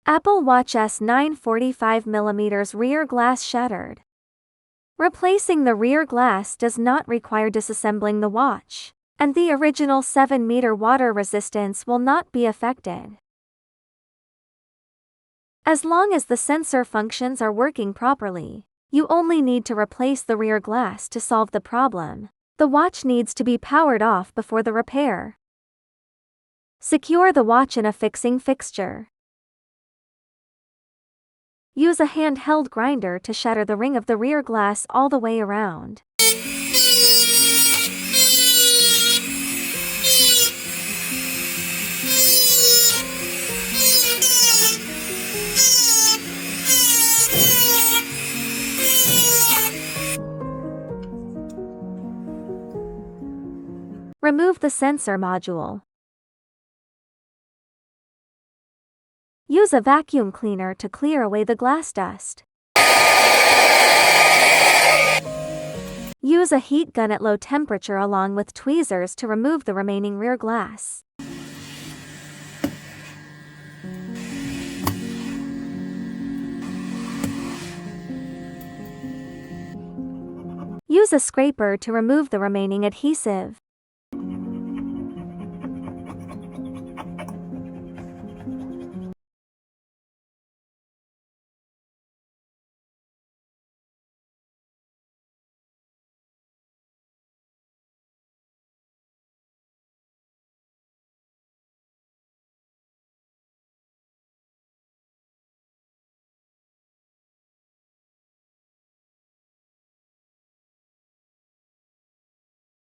Apple Watch S9 45mm rear glass shattered. Replacing the rear glass does not require disassembling the watch, and the original 7-meter water resistance will not be affected. As long as the sensor functions are working properly, you only need to replace the rear glass to solve the problem. The watch needs to be powered off before the repair. Secure the watch in a fixing fixture. Use a handheld grinder to shatter the ring of the rear glass all the way around. Remove the sensor module. Use a vacuum cleaner to clear away the glass dust. Use a heat gun at low temperature along with tweezers to remove the remaining rear glass. Use a scraper to remove the remaining adhesive.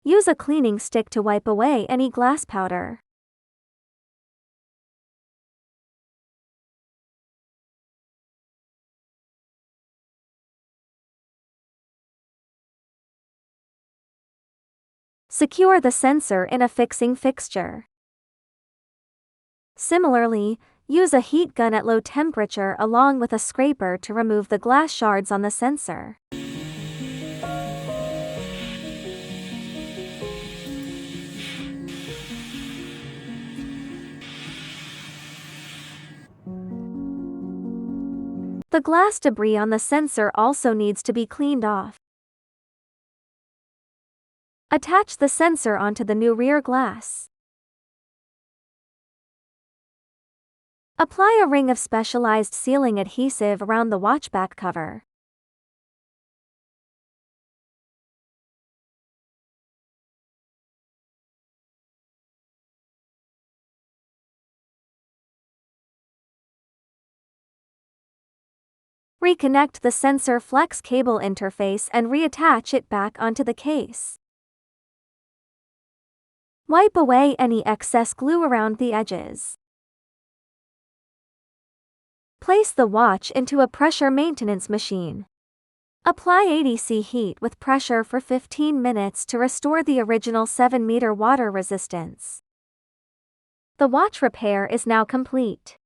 Use a cleaning stick to wipe away any glass powder. Secure the sensor in a fixing fixture. Similarly, use a heat gun at low temperature along with a scraper to remove the glass shards on the sensor. The glass debris on the sensor also needs to be cleaned off. Attach the sensor onto the new rear glass. Apply a ring of specialized sealing adhesive around the watch back cover. Reconnect the sensor flex cable interface and reattach it back onto the case. Wipe away any excess glue around the edges. Place the watch into a pressure maintenance machine. Apply ADC heat with pressure for 15 minutes to restore the original 7-meter water resistance. The watch repair is now complete.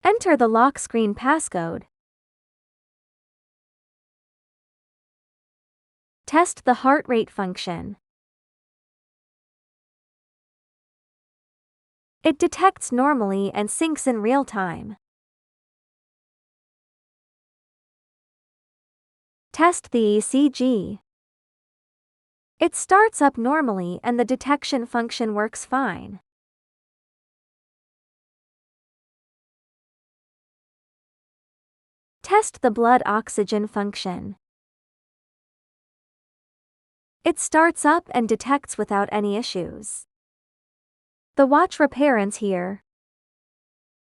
Enter the lock screen passcode. Test the heart rate function. It detects normally and syncs in real time. Test the ECG. It starts up normally and the detection function works fine. Test the blood oxygen function. It starts up and detects without any issues. The watch repair ends here.